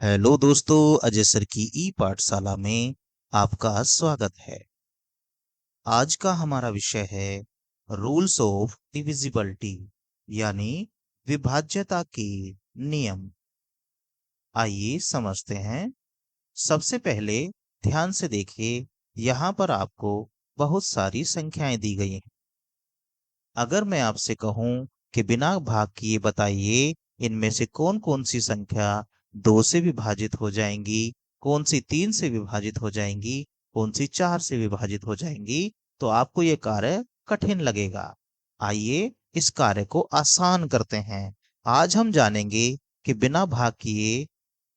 Hello दोस्तों, Ajay sir की ई पाठशाला में आपका स्वागत है। आज का हमारा विषय है रूल्स ऑफ डिविजिबिलिटी यानी विभाज्यता के नियम। आइए समझते हैं। सबसे पहले ध्यान से देखिए, यहाँ पर आपको बहुत सारी संख्याएं दी गई हैं। अगर मैं आपसे कहूं कि बिना भाग किए बताइए इनमें से कौन कौन सी संख्या 2 से विभाजित हो जाएंगी, कौन सी 3 से विभाजित हो जाएंगी, कौन सी 4 से विभाजित हो जाएंगी, तो आपको ये कार्य कठिन लगेगा। आइए इस कार्य को आसान करते हैं। आज हम जानेंगे कि बिना भाग किए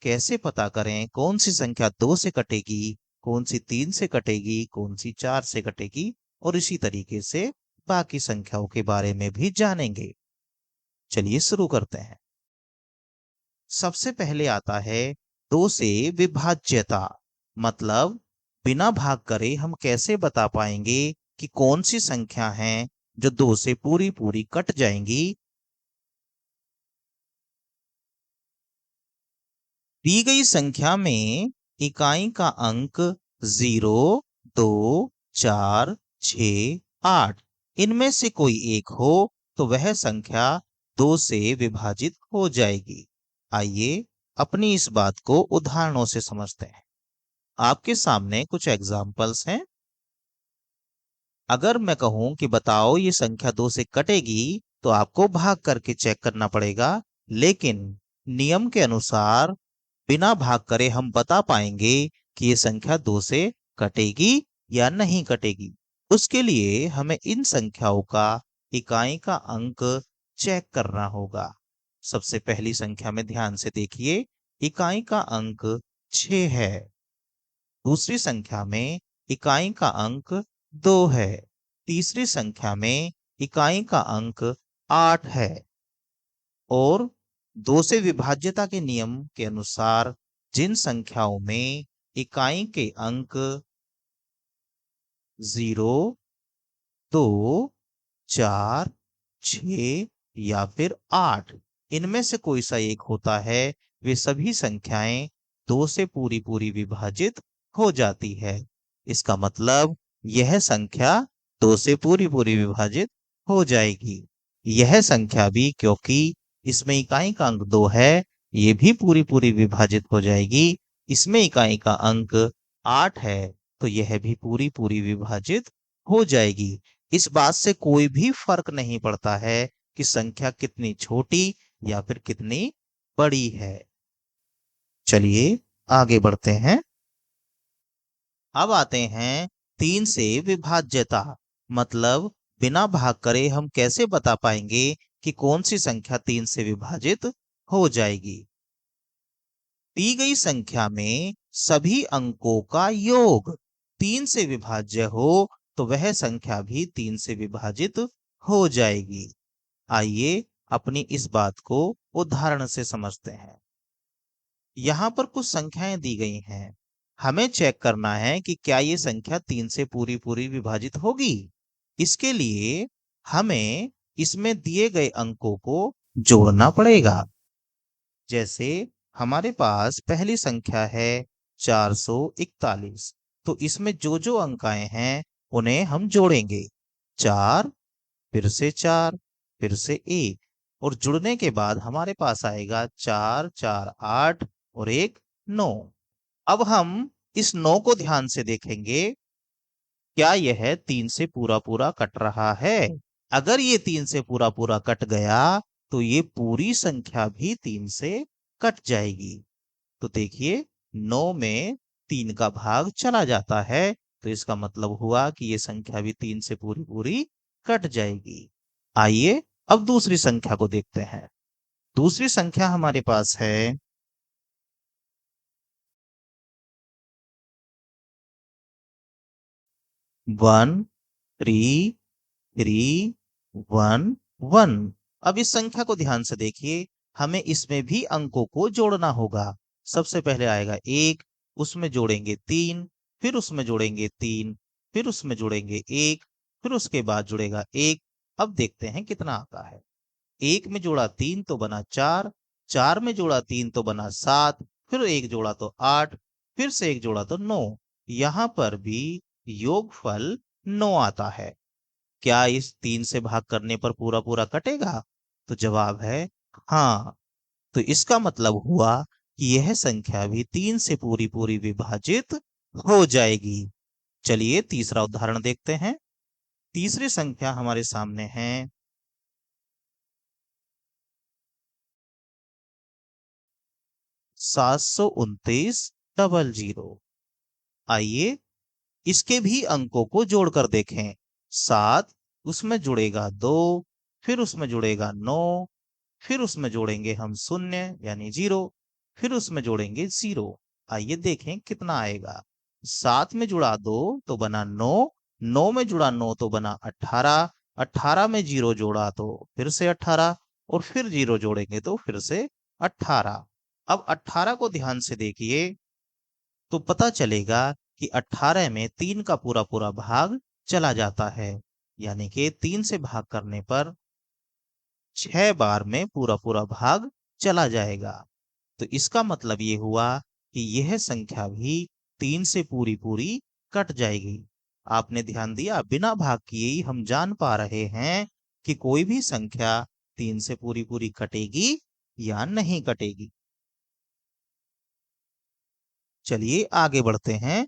कैसे पता करें कौन सी संख्या 2 से कटेगी, कौन सी 3 से कटेगी, कौन सी 4 से कटेगी, और इसी तरीके से बाकी संख्याओं के बारे में भी जानेंगे। चलिए शुरू करते हैं। सबसे पहले आता है 2 से विभाज्यता। मतलब बिना भाग करे हम कैसे बता पाएंगे कि कौन सी संख्या है जो 2 से पूरी पूरी कट जाएंगी। दी गई संख्या में इकाई का अंक 0, 2, 4, 6, 8 इनमें से कोई एक हो तो वह संख्या 2 से विभाजित हो जाएगी। आइए अपनी इस बात को उदाहरणों से समझते हैं। आपके सामने कुछ एग्जाम्पल्स हैं। अगर मैं कहूं कि बताओ ये संख्या 2 से कटेगी, तो आपको भाग करके चेक करना पड़ेगा। लेकिन नियम के अनुसार बिना भाग करे हम बता पाएंगे कि ये संख्या 2 से कटेगी या नहीं कटेगी। उसके लिए हमें इन संख्याओं का इकाई का अंक चेक करना होगा। सबसे पहली संख्या में ध्यान से देखिए, इकाई का अंक 6 है। दूसरी संख्या में इकाई का अंक 2 है। तीसरी संख्या में इकाई का अंक 8 है। और 2 से विभाज्यता के नियम के अनुसार जिन संख्याओं में इकाई के अंक 0, 2, 4, 6 या फिर 8 इनमें से कोई सा एक होता है, वे सभी संख्याएं 2 से पूरी पूरी विभाजित हो जाती है। इसका मतलब यह संख्या 2 से पूरी पूरी विभाजित हो जाएगी। यह संख्या भी, क्योंकि इसमें इकाई का अंक 2 है, ये भी पूरी पूरी विभाजित हो जाएगी। इसमें इकाई का अंक 8 है, तो यह भी पूरी पूरी विभाजित हो जाएगी। इस बात से कोई भी फर्क नहीं पड़ता है कि संख्या कितनी छोटी या फिर कितनी बड़ी है। चलिए आगे बढ़ते हैं। अब आते हैं 3 से विभाज्यता। मतलब बिना भाग करे हम कैसे बता पाएंगे कि कौन सी संख्या 3 से विभाजित हो जाएगी। दी गई संख्या में सभी अंकों का योग 3 से विभाज्य हो तो वह संख्या भी 3 से विभाजित हो जाएगी। आइए अपनी इस बात को उदाहरण से समझते हैं। यहाँ पर कुछ संख्याएं दी गई हैं। हमें चेक करना है कि क्या ये संख्या 3 से पूरी पूरी विभाजित होगी। इसके लिए हमें इसमें दिए गए अंकों को जोड़ना पड़ेगा। जैसे हमारे पास पहली संख्या है 441, तो इसमें जो जो अंक आए हैं उन्हें हम जोड़ेंगे। 4, फिर से 4, फिर से 1, और जुड़ने के बाद हमारे पास आएगा 4, 4, 8 और 1, 9। अब हम इस 9 को ध्यान से देखेंगे, क्या यह 3 से पूरा पूरा कट रहा है। अगर ये 3 से पूरा पूरा कट गया तो ये पूरी संख्या भी 3 से कट जाएगी। तो देखिए 9 में 3 का भाग चला जाता है, तो इसका मतलब हुआ कि ये संख्या भी 3 से पूरी पूरी कट जाएगी। आइए अब दूसरी संख्या को देखते हैं। दूसरी संख्या हमारे पास है 1, 3, 3, 1, 1। अब इस संख्या को ध्यान से देखिए, हमें इसमें भी अंकों को जोड़ना होगा। सबसे पहले आएगा 1, उसमें जोड़ेंगे 3, फिर उसमें जोड़ेंगे 3, फिर उसमें जोड़ेंगे 1, फिर उसके बाद जुड़ेगा 1। अब देखते हैं कितना आता है। 1 में जोड़ा 3 तो बना 4, 4 में जोड़ा 3 तो बना 7, फिर एक जोड़ा तो 8, फिर से एक जोड़ा तो 9। यहाँ पर भी योगफल 9 आता है। क्या इस 3 से भाग करने पर पूरा पूरा कटेगा? तो जवाब है हाँ। तो इसका मतलब हुआ कि यह संख्या भी 3 से पूरी पूरी विभाजित हो जाएगी। चलिए तीसरा उदाहरण देखते हैं। तीसरी संख्या हमारे सामने है 729 00। आइए इसके भी अंकों को जोड़कर देखें। 7, उसमें जुड़ेगा 2, फिर उसमें जुड़ेगा 9, फिर उसमें जोड़ेंगे हम 0 यानी 0, फिर उसमें जोड़ेंगे 0। आइए देखें कितना आएगा। 7 में जुड़ा 2 तो बना 9, 9 में जुड़ा 9 तो बना 18, 18 में 0 जोड़ा तो फिर से 18, और फिर 0 जोड़ेंगे तो फिर से 18। अब 18 को ध्यान से देखिए तो पता चलेगा कि 18 में 3 का पूरा पूरा भाग चला जाता है, यानी कि 3 से भाग करने पर 6 बार में पूरा पूरा भाग चला जाएगा। तो इसका मतलब ये हुआ कि यह संख्या भी 3 से पूरी पूरी कट जाएगी। आपने ध्यान दिया, बिना भाग किए ही हम जान पा रहे हैं कि कोई भी संख्या 3 से पूरी पूरी कटेगी या नहीं कटेगी। चलिए आगे बढ़ते हैं।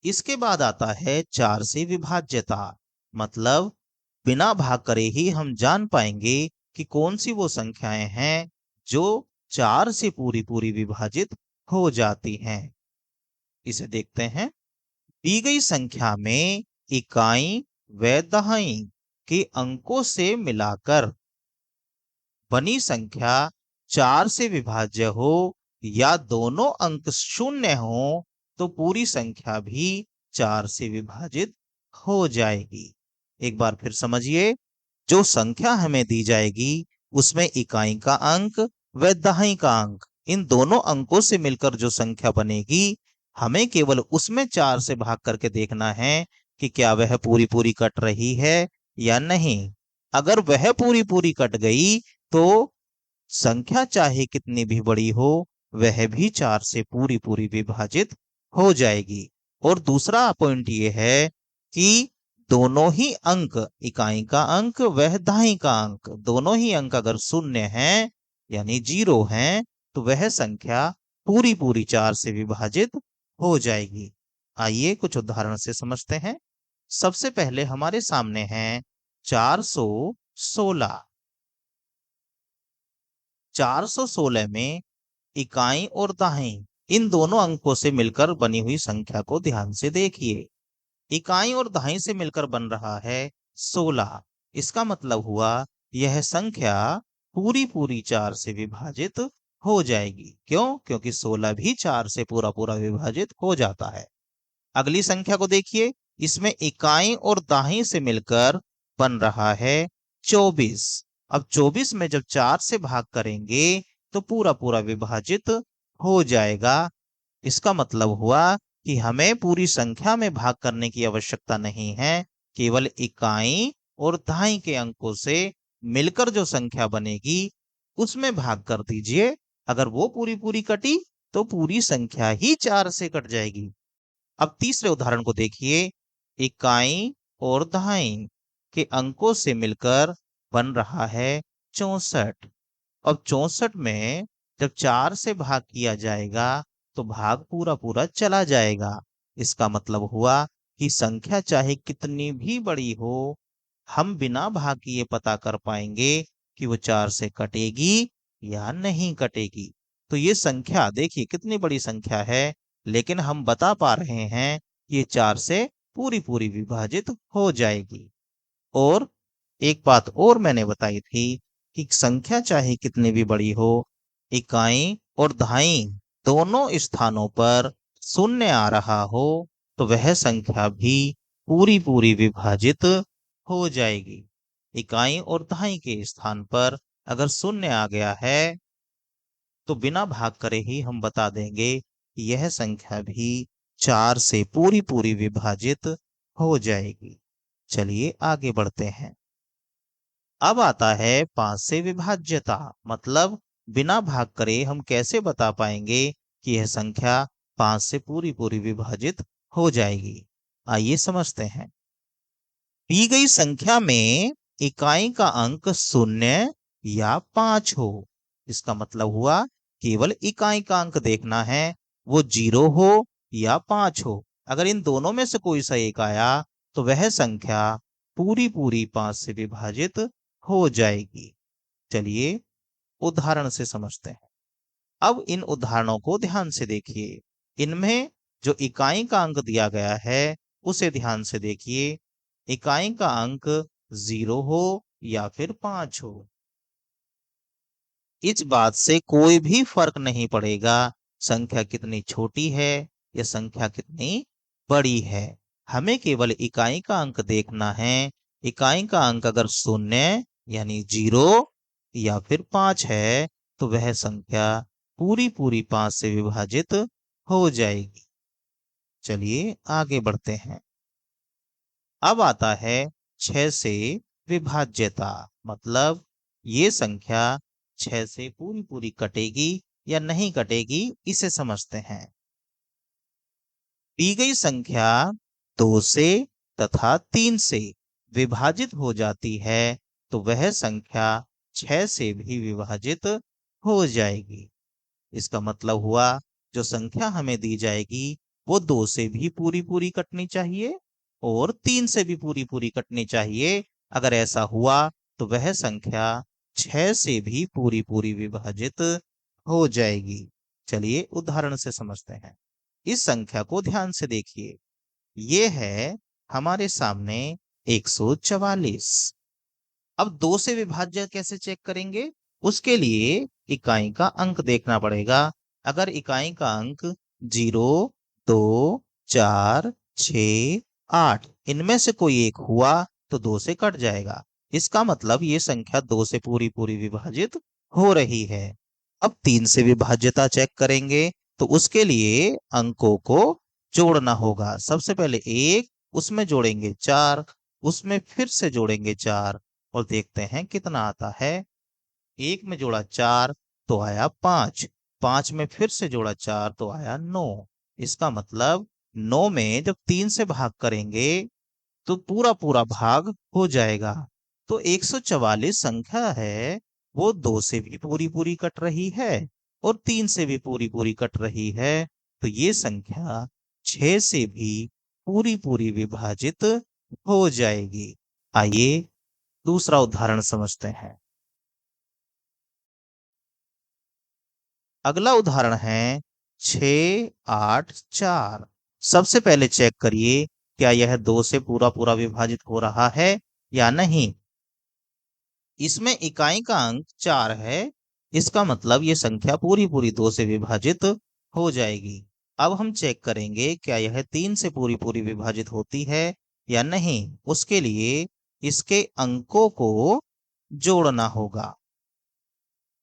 इसके बाद आता है 4 से विभाज्यता। मतलब बिना भाग करे ही हम जान पाएंगे कि कौन सी वो संख्याएं हैं जो 4 से पूरी पूरी विभाजित हो जाती हैं। इसे देखते हैं। दी गई संख्या में इकाई व दहाई के अंकों से मिलाकर बनी संख्या 4 से विभाज्य हो या दोनों अंक शून्य हो तो पूरी संख्या भी 4 से विभाजित हो जाएगी। एक बार फिर समझिए, जो संख्या हमें दी जाएगी उसमें इकाई का अंक व दहाई का अंक, इन दोनों अंकों से मिलकर जो संख्या बनेगी, हमें केवल उसमें 4 से भाग करके देखना है कि क्या वह पूरी पूरी कट रही है या नहीं। अगर वह पूरी पूरी कट गई तो संख्या चाहे कितनी भी बड़ी हो वह भी 4 से पूरी पूरी विभाजित हो जाएगी। और दूसरा पॉइंट ये है कि दोनों ही अंक, इकाई का अंक वह दहाई का अंक, दोनों ही अंक अगर शून्य हैं यानी 0 हैं तो वह संख्या पूरी पूरी 4 से विभाजित हो जाएगी। आइए कुछ उदाहरण से समझते हैं। सबसे पहले हमारे सामने है 416। 416 में इकाई और दहाई, इन दोनों अंकों से मिलकर बनी हुई संख्या को ध्यान से देखिए। इकाई और दहाई से मिलकर बन रहा है 16। इसका मतलब हुआ यह संख्या पूरी पूरी 4 से विभाजित हो जाएगी। क्यों? क्योंकि 16 भी 4 से पूरा पूरा विभाजित हो जाता है। अगली संख्या को देखिए। इसमें इकाई और दाहिनी से मिलकर बन रहा है 24। अब 24 में जब 4 से भाग करेंगे तो पूरा पूरा विभाजित हो जाएगा। इसका मतलब हुआ कि हमें पूरी संख्या में भाग करने की आवश्यकता नहीं है, केवल इकाई और दहाई के अंकों से मिलकर जो संख्या बनेगी उसमें भाग कर दीजिए। अगर वो पूरी पूरी कटी तो पूरी संख्या ही 4 से कट जाएगी। अब तीसरे उदाहरण को देखिए। इकाई और दहाई के अंकों से मिलकर बन रहा है 64। अब 64 में जब 4 से भाग किया जाएगा तो भाग पूरा पूरा चला जाएगा। इसका मतलब हुआ कि संख्या चाहे कितनी भी बड़ी हो, हम बिना भाग किए पता कर पाएंगे कि वो 4 से कटेगी या नहीं कटेगी। तो ये संख्या देखिए कितनी बड़ी संख्या है, लेकिन हम बता पा रहे हैं ये 4 से पूरी पूरी विभाजित हो जाएगी। और एक बात और मैंने बताई थी कि संख्या चाहे कितनी भी बड़ी हो, इकाई और दहाई दोनों स्थानों पर शून्य आ रहा हो तो वह संख्या भी पूरी पूरी विभाजित हो जाएगी। इकाई और दहाई के स्थान पर अगर शून्य आ गया है तो बिना भाग करे ही हम बता देंगे कि यह संख्या भी 4 से पूरी पूरी विभाजित हो जाएगी। चलिए आगे बढ़ते हैं। अब आता है 5 से विभाज्यता। मतलब बिना भाग करे हम कैसे बता पाएंगे कि यह संख्या 5 से पूरी पूरी विभाजित हो जाएगी। आइए समझते हैं। दी गई संख्या में इकाई का अंक 0 या 5 हो। इसका मतलब हुआ केवल इकाई का अंक देखना है, वो 0 हो या 5 हो। अगर इन दोनों में से कोई सा एक आया तो वह संख्या पूरी पूरी 5 से विभाजित हो जाएगी। चलिए उदाहरण से समझते हैं। अब इन उदाहरणों को ध्यान से देखिए। इनमें जो इकाई का अंक दिया गया है उसे ध्यान से देखिए। इकाई का अंक 0 हो या फिर 5 हो, इस बात से कोई भी फर्क नहीं पड़ेगा संख्या कितनी छोटी है या संख्या कितनी बड़ी है। हमें केवल इकाई का अंक देखना है। इकाई का अंक अगर 0 यानी 0 या फिर 5 है तो वह संख्या पूरी पूरी 5 से विभाजित हो जाएगी। चलिए आगे बढ़ते हैं। अब आता है 6 से विभाज्यता, मतलब ये संख्या 6 से पूरी पूरी कटेगी या नहीं कटेगी, इसे समझते हैं। दी गई संख्या 2 से तथा 3 से विभाजित हो जाती है तो वह संख्या 6 से भी विभाजित हो जाएगी। इसका मतलब हुआ जो संख्या हमें दी जाएगी वो 2 से भी पूरी पूरी कटनी चाहिए और 3 से भी पूरी पूरी कटनी चाहिए। अगर ऐसा हुआ तो वह संख्या 6 से भी पूरी पूरी विभाजित हो जाएगी। चलिए उदाहरण से समझते हैं। इस संख्या को ध्यान से देखिए। ये है हमारे सामने 144। अब 2 से विभाज्य कैसे चेक करेंगे? उसके लिए इकाई का अंक देखना पड़ेगा। अगर इकाई का अंक 0, 2, 4, 6, 8 इनमें से कोई एक हुआ तो 2 से कट जाएगा। इसका मतलब ये संख्या 2 से पूरी पूरी विभाजित हो रही है। अब 3 से विभाज्यता चेक करेंगे तो उसके लिए अंकों को जोड़ना होगा। सबसे पहले 1, उसमें जोड़ेंगे 4, उसमें फिर से जोड़ेंगे 4 और देखते हैं कितना आता है। 1 में जोड़ा 4 तो आया 5, 5 में फिर से जोड़ा 4 तो आया 9। इसका मतलब 9 में जब 3 से भाग करेंगे तो पूरा पूरा भाग हो जाएगा। तो 144 संख्या है वो 2 से भी पूरी पूरी कट रही है और 3 से भी पूरी पूरी कट रही है। तो ये संख्या 6 से भी पूरी पूरी विभाजित हो जाएगी। आइए दूसरा उदाहरण समझते हैं। अगला उदाहरण है 6, 8, 4। सबसे पहले चेक करिए क्या यह 2 से पूरा पूरा विभाजित हो रहा है या नहीं। इसमें इकाई का अंक 4 है। इसका मतलब ये संख्या पूरी पूरी 2 से विभाजित हो जाएगी। अब हम चेक करेंगे क्या यह 3 से पूरी पूरी विभाजित होती है या नहीं। उसके लिए इसके अंकों को जोड़ना होगा।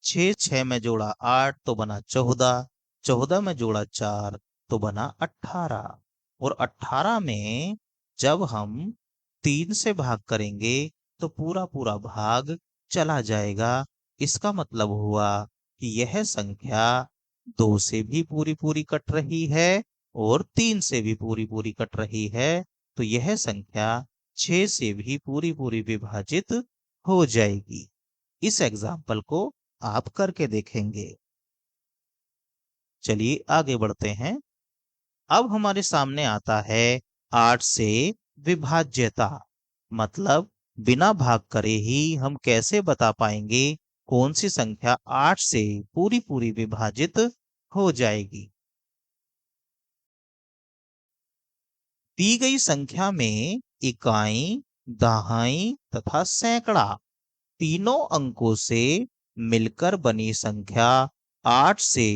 6, 6 में जोड़ा 8 तो बना 14, 14 में जोड़ा 4 तो बना 18 और 18 में जब हम 3 से भाग करेंगे तो पूरा पूरा भाग चला जाएगा। इसका मतलब हुआ कि यह संख्या 2 से भी पूरी पूरी कट रही है और 3 से भी पूरी पूरी कट रही है। तो यह संख्या 6 से भी पूरी पूरी विभाजित हो जाएगी। इस एग्जाम्पल को आप करके देखेंगे। चलिए आगे बढ़ते हैं। अब हमारे सामने आता है 8 से विभाज्यता, मतलब बिना भाग करे ही हम कैसे बता पाएंगे कौन सी संख्या 8 से पूरी पूरी विभाजित हो जाएगी। दी गई संख्या में इकाई, दहाई तथा सैकड़ा तीनों अंकों से मिलकर बनी संख्या 8 से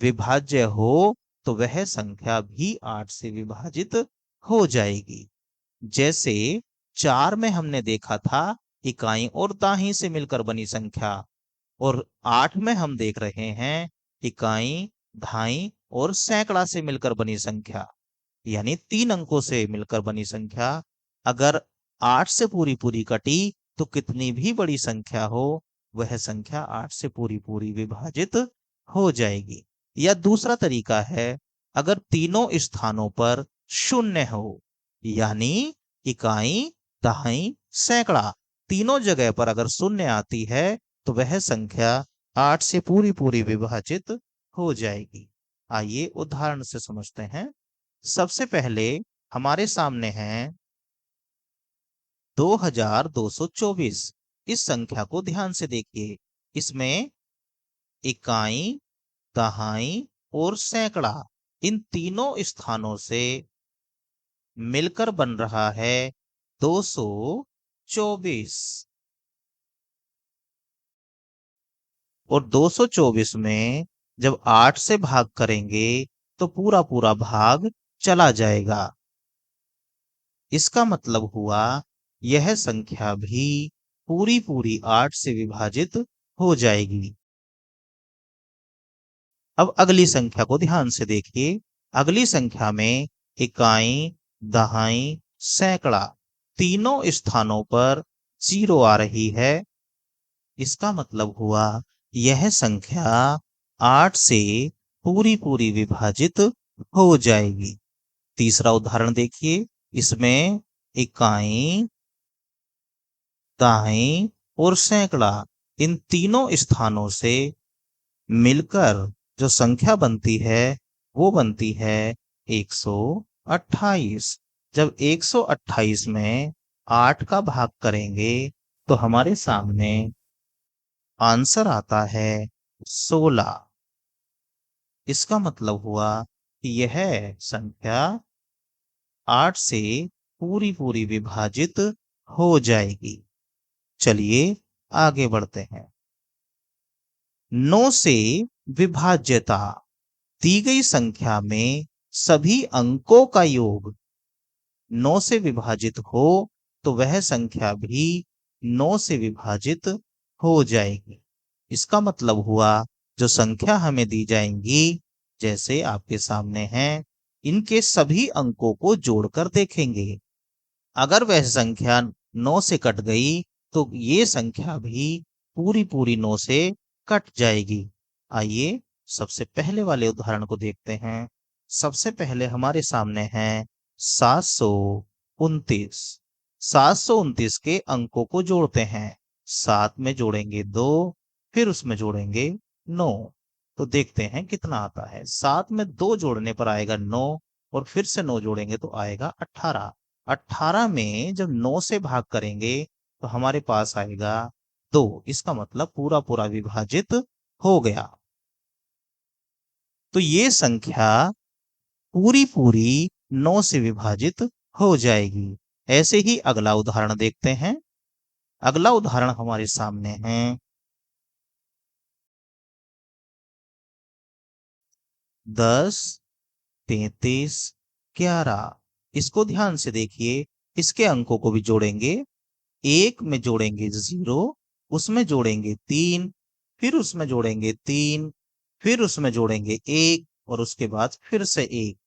विभाज्य हो तो वह संख्या भी 8 से विभाजित हो जाएगी। जैसे 4 में हमने देखा था इकाई और दाही से मिलकर बनी संख्या, और 8 में हम देख रहे हैं इकाई, दहाई और सैकड़ा से मिलकर बनी संख्या, यानी 3 अंकों से मिलकर बनी संख्या। अगर 8 से पूरी पूरी कटी तो कितनी भी बड़ी संख्या हो वह संख्या 8 से पूरी पूरी विभाजित हो जाएगी। या दूसरा तरीका है, अगर तीनों स्थानों पर शून्य हो, यानी इकाई, दहाई, सैकड़ा, तीनों जगह पर अगर शून्य आती है तो वह संख्या 8 से पूरी पूरी विभाजित हो जाएगी। आइए उदाहरण से समझते हैं। सबसे पहले हमारे सामने है 2224। इस संख्या को ध्यान से देखिए। इसमें इकाई, दहाई और सैकड़ा, इन तीनों स्थानों से मिलकर बन रहा है 224। और 224 में जब 8 से भाग करेंगे तो पूरा पूरा भाग चला जाएगा। इसका मतलब हुआ यह संख्या भी पूरी पूरी 8 से विभाजित हो जाएगी। अब अगली संख्या को ध्यान से देखिए। अगली संख्या में इकाई, दहाई, सैकड़ा, तीनों स्थानों पर 0 आ रही है। इसका मतलब हुआ यह संख्या 8 से पूरी पूरी विभाजित हो जाएगी। तीसरा उदाहरण देखिए। इसमें इकाई, दहाई और सैकड़ा, इन तीनों स्थानों से मिलकर जो संख्या बनती है वो बनती है 128। जब 128 में 8 का भाग करेंगे तो हमारे सामने आंसर आता है 16। इसका मतलब हुआ कि यह संख्या 8 से पूरी पूरी विभाजित हो जाएगी। चलिए आगे बढ़ते हैं। 9 से विभाज्यता। दी गई संख्या में सभी अंकों का योग 9 से विभाजित हो तो वह संख्या भी 9 से विभाजित हो जाएगी। इसका मतलब हुआ जो संख्या हमें दी जाएंगी, जैसे आपके सामने है, इनके सभी अंकों को जोड़कर देखेंगे। अगर वह संख्या 9 से कट गई तो ये संख्या भी पूरी पूरी 9 से कट जाएगी। आइए सबसे पहले वाले उदाहरण को देखते हैं। सबसे पहले हमारे सामने है 729। 729 के अंकों को जोड़ते हैं। 7 में जोड़ेंगे 2, फिर उसमें जोड़ेंगे 9। तो देखते हैं कितना आता है। 7 में 2 जोड़ने पर आएगा 9, और फिर से 9 जोड़ेंगे तो आएगा 18। 18 में जब 9 से भाग करेंगे तो हमारे पास आएगा 2। इसका मतलब पूरा पूरा विभाजित हो गया। तो ये संख्या पूरी पूरी 9 से विभाजित हो जाएगी। ऐसे ही अगला उदाहरण देखते हैं। अगला उदाहरण हमारे सामने है 10, 33, 11। इसको ध्यान से देखिए। इसके अंकों को भी जोड़ेंगे। 1 में जोड़ेंगे 0, उसमें जोड़ेंगे 3, फिर उसमें जोड़ेंगे 3, फिर उसमें जोड़ेंगे 1, और उसके बाद फिर से 1।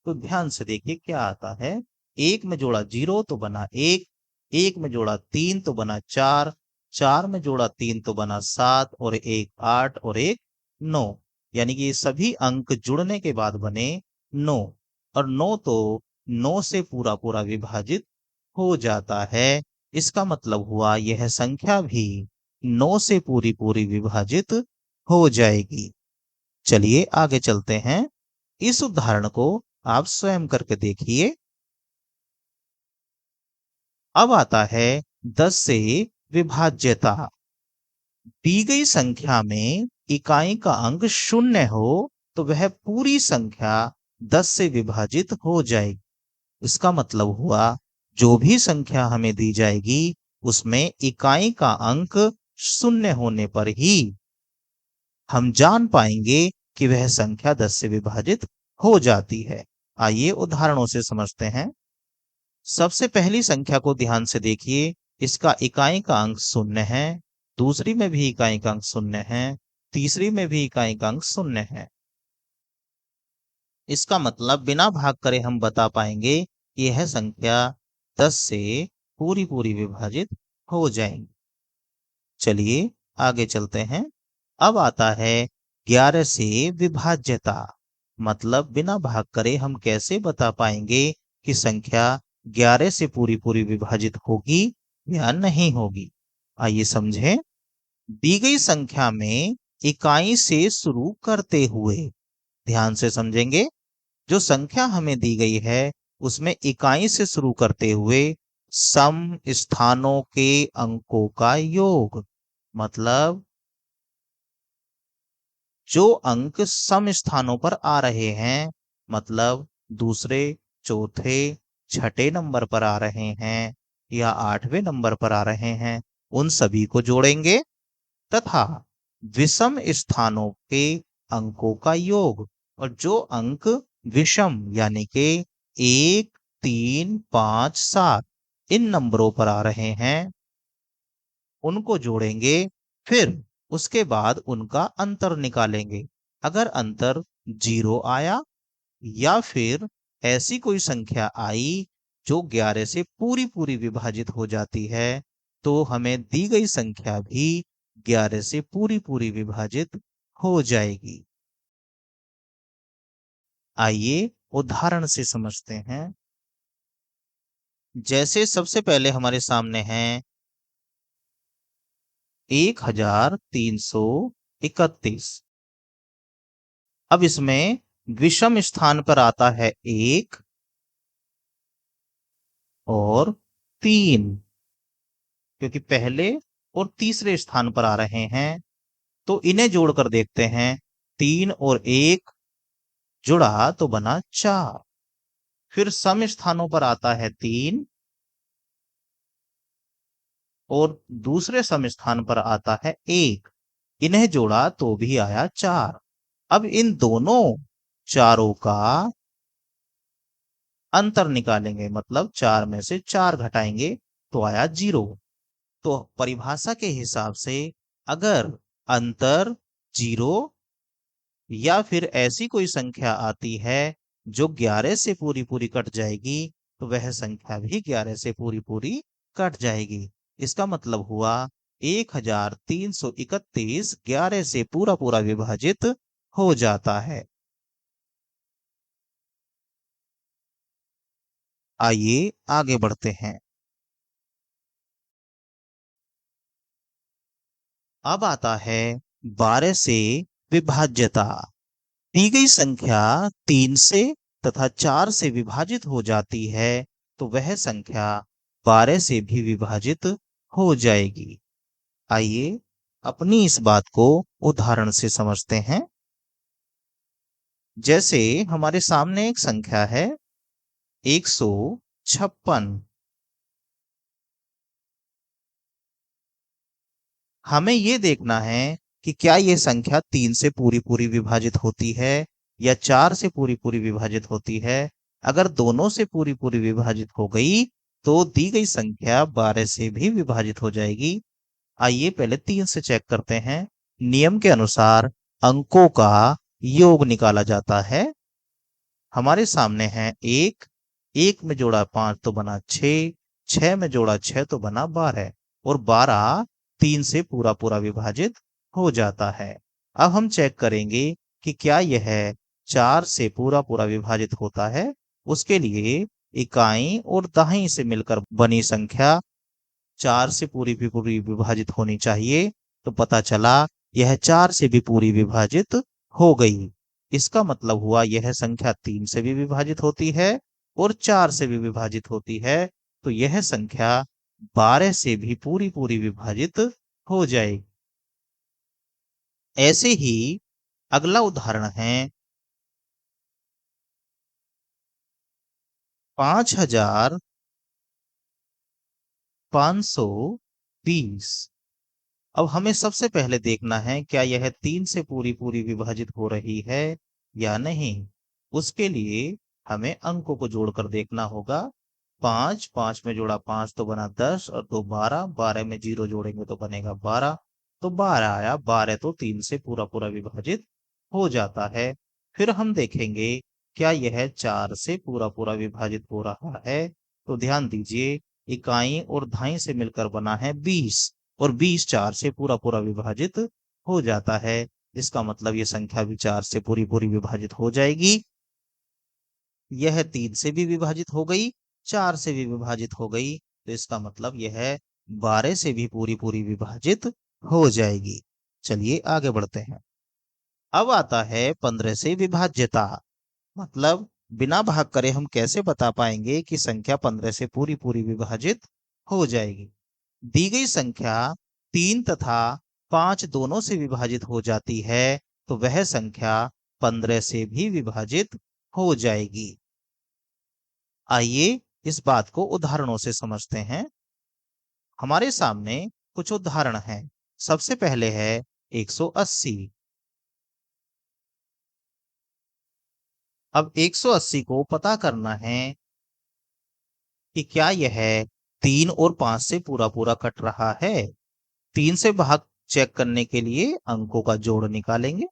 तो ध्यान से देखिए क्या आता है। 1 में जोड़ा 0 तो बना 1, 1 में जोड़ा 3 तो बना 4, 4 में जोड़ा 3 तो बना 7, और 1 8, और 1 9। यानी कि ये सभी अंक जुड़ने के बाद बने 9, और 9 तो 9 से पूरा पूरा विभाजित हो जाता है। इसका मतलब हुआ यह संख्या भी 9 से पूरी पूरी विभाजित हो जाएगी। चलिए आगे चलते हैं। इस उदाहरण को आप स्वयं करके देखिए। अब आता है 10 से विभाज्यता। दी गई संख्या में इकाई का अंक 0 हो तो वह पूरी संख्या 10 से विभाजित हो जाएगी। इसका मतलब हुआ जो भी संख्या हमें दी जाएगी उसमें इकाई का अंक 0 होने पर ही हम जान पाएंगे कि वह संख्या 10 से विभाजित हो जाती है। आइए उदाहरणों से समझते हैं। सबसे पहली संख्या को ध्यान से देखिए। इसका इकाई का अंक 0 है, दूसरी में भी इकाई का अंक 0 है, तीसरी में भी इकाई का अंक 0 है। इसका मतलब बिना भाग करे हम बता पाएंगे कि यह संख्या 10 से पूरी पूरी विभाजित हो जाएंगी। चलिए आगे चलते हैं। अब आता है 11 से विभाज्यता। मतलब बिना भाग करे हम कैसे बता पाएंगे कि संख्या 11 से पूरी पूरी विभाजित होगी या नहीं होगी। आइए समझें। दी गई संख्या में इकाई से शुरू करते हुए, ध्यान से समझेंगे। जो संख्या हमें दी गई है उसमें इकाई से शुरू करते हुए सम स्थानों के अंकों का योग। मतलब जो अंक सम स्थानों पर आ रहे हैं, मतलब दूसरे, चौथे, छठे नंबर पर आ रहे हैं या आठवें नंबर पर आ रहे हैं, उन सभी को जोड़ेंगे तथा विषम स्थानों के अंकों का योग। और जो अंक विषम यानी कि 1, 3, 5, 7 इन नंबरों पर आ रहे हैं उनको जोड़ेंगे। फिर उसके बाद उनका अंतर निकालेंगे। अगर अंतर 0 आया या फिर ऐसी कोई संख्या आई जो 11 से पूरी पूरी विभाजित हो जाती है, तो हमें दी गई संख्या भी 11 से पूरी पूरी विभाजित हो जाएगी। आइए उदाहरण से समझते हैं। जैसे सबसे पहले हमारे सामने है 1331। अब इसमें विषम स्थान पर आता है 1 और 3, क्योंकि पहले और तीसरे स्थान पर आ रहे हैं, तो इन्हें जोड़कर देखते हैं। 3 और 1 जुड़ा तो बना 4। फिर सम स्थानों पर आता है 3 और दूसरे सम स्थान पर आता है 1। इन्हें जोड़ा तो भी आया 4। अब इन दोनों चारों का अंतर निकालेंगे, मतलब 4 में से 4 घटाएंगे तो आया 0। तो परिभाषा के हिसाब से अगर अंतर 0 या फिर ऐसी कोई संख्या आती है जो 11 से पूरी पूरी कट जाएगी, तो वह संख्या भी 11 से पूरी पूरी कट जाएगी। इसका मतलब हुआ 1331 11 से पूरा पूरा विभाजित हो जाता है। आइए आगे बढ़ते हैं। अब आता है 12 से विभाज्यता। दी गई संख्या 3 से तथा 4 से विभाजित हो जाती है, तो वह संख्या 12 से भी विभाजित हो जाएगी। आइए अपनी इस बात को उदाहरण से समझते हैं। जैसे हमारे सामने एक संख्या है 156। हमें ये देखना है कि क्या ये संख्या 3 से पूरी पूरी विभाजित होती है या 4 से पूरी पूरी विभाजित होती है। अगर दोनों से पूरी पूरी विभाजित हो गई तो दी गई संख्या 12 से भी विभाजित हो जाएगी। आइए पहले 3 से चेक करते हैं। नियम के अनुसार अंकों का योग निकाला जाता है। हमारे सामने है 1, 1 में जोड़ा 5 तो बना 6, 6 में जोड़ा 6 तो बना 12 और 12 3 से पूरा पूरा विभाजित हो जाता है। अब हम चेक करेंगे कि क्या यह 4 से पूरा पूरा विभाजित होता है। उसके लिए इकाई और दहाई से मिलकर बनी संख्या 4 से पूरी भी पूरी विभाजित होनी चाहिए। तो पता चला यह 4 से भी पूरी विभाजित हो गई। इसका मतलब हुआ यह संख्या 3 से भी विभाजित होती है और 4 से भी विभाजित होती है। तो यह संख्या 12 से भी पूरी पूरी विभाजित हो जाएगी। ऐसे ही अगला उदाहरण है 5520। अब हमें सबसे पहले देखना है क्या यह 3 से पूरी पूरी विभाजित हो रही है या नहीं। उसके लिए हमें अंकों को जोड़कर देखना होगा। 5, 5 में जोड़ा 5 तो बना 10 और 2 12, 12 में 0 जोड़ेंगे तो बनेगा 12। तो 12 आया, 12 तो 3 से पूरा पूरा विभाजित हो जाता है। फिर हम देखेंगे क्या यह 4 से पूरा पूरा विभाजित हो रहा है। तो ध्यान दीजिए, इकाई और दहाई से मिलकर बना है 20। और 20 4 से पूरा पूरा विभाजित हो जाता है। इसका मतलब ये संख्या भी 4 से पूरी पूरी विभाजित हो जाएगी। यह 3 से भी विभाजित हो गई, 4 से भी विभाजित हो गई, तो इसका मतलब यह 12 से भी पूरी पूरी विभाजित हो जाएगी। चलिए आगे बढ़ते हैं। अब आता है 15 से विभाज्यता। मतलब बिना भाग करे हम कैसे बता पाएंगे कि संख्या 15 से पूरी पूरी विभाजित हो जाएगी। दी गई संख्या 3 तथा 5 दोनों से विभाजित हो जाती है, तो वह संख्या 15 से भी विभाजित हो जाएगी। आइए इस बात को उदाहरणों से समझते हैं। हमारे सामने कुछ उदाहरण हैं। सबसे पहले है 180। अब 180 को पता करना है कि क्या यह 3 और 5 से पूरा पूरा कट रहा है। 3 से भाग चेक करने के लिए अंकों का जोड़ निकालेंगे।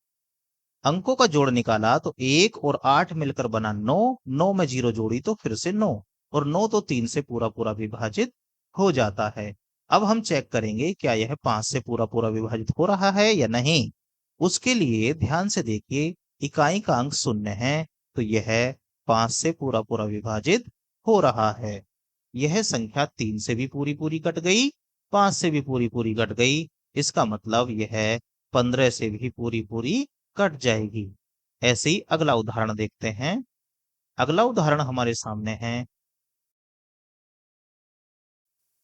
अंकों का जोड़ निकाला तो 1 और 8 मिलकर बना 9, 9 में 0 जोड़ी तो फिर से 9, और 9 तो 3 से पूरा पूरा विभाजित हो जाता है। अब हम चेक करेंगे क्या यह 5 से पूरा पूरा विभाजित हो रहा है या नहीं। उसके लिए ध्यान से देखिए, इकाई का अंक 0 है, तो यह 5 से पूरा पूरा विभाजित हो रहा है। यह संख्या 3 से भी पूरी पूरी कट गई, 5 से भी पूरी पूरी कट गई। इसका मतलब यह 15 से भी पूरी पूरी कट जाएगी। ऐसे ही अगला उदाहरण देखते हैं। अगला उदाहरण हमारे सामने है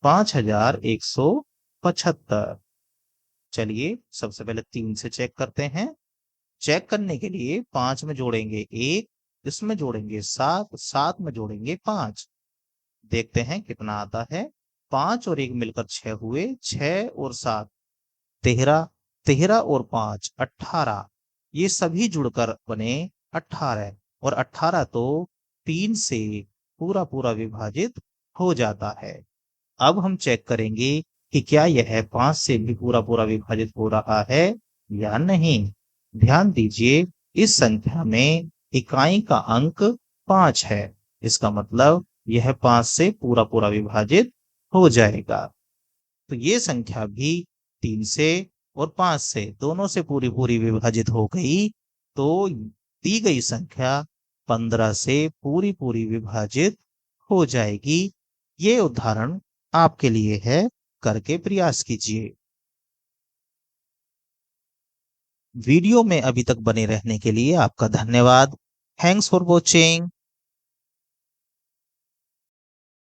5175। चलिए सबसे पहले 3 से चेक करते हैं। चेक करने के लिए 5 में जोड़ेंगे 1, इसमें जोड़ेंगे 7, 7 में जोड़ेंगे 5। देखते हैं कितना आता है। 5 और 1 मिलकर 6 हुए, 6 और 7 13, 13 और 5 18। ये सभी जुड़कर बने 18, और 18 तो 3 से पूरा पूरा विभाजित हो जाता है। अब हम चेक करेंगे कि क्या यह 5 से भी पूरा पूरा विभाजित हो रहा है या नहीं। ध्यान दीजिए, इस संख्या में इकाई का अंक 5 है। इसका मतलब यह 5 से पूरा पूरा विभाजित हो जाएगा। तो ये संख्या भी 3 से और 5 से दोनों से पूरी पूरी विभाजित हो गई, तो दी गई संख्या 15 से पूरी पूरी विभाजित हो जाएगी। ये उदाहरण आपके लिए है, करके प्रयास कीजिए। वीडियो में अभी तक बने रहने के लिए आपका धन्यवाद। Thanks for watching.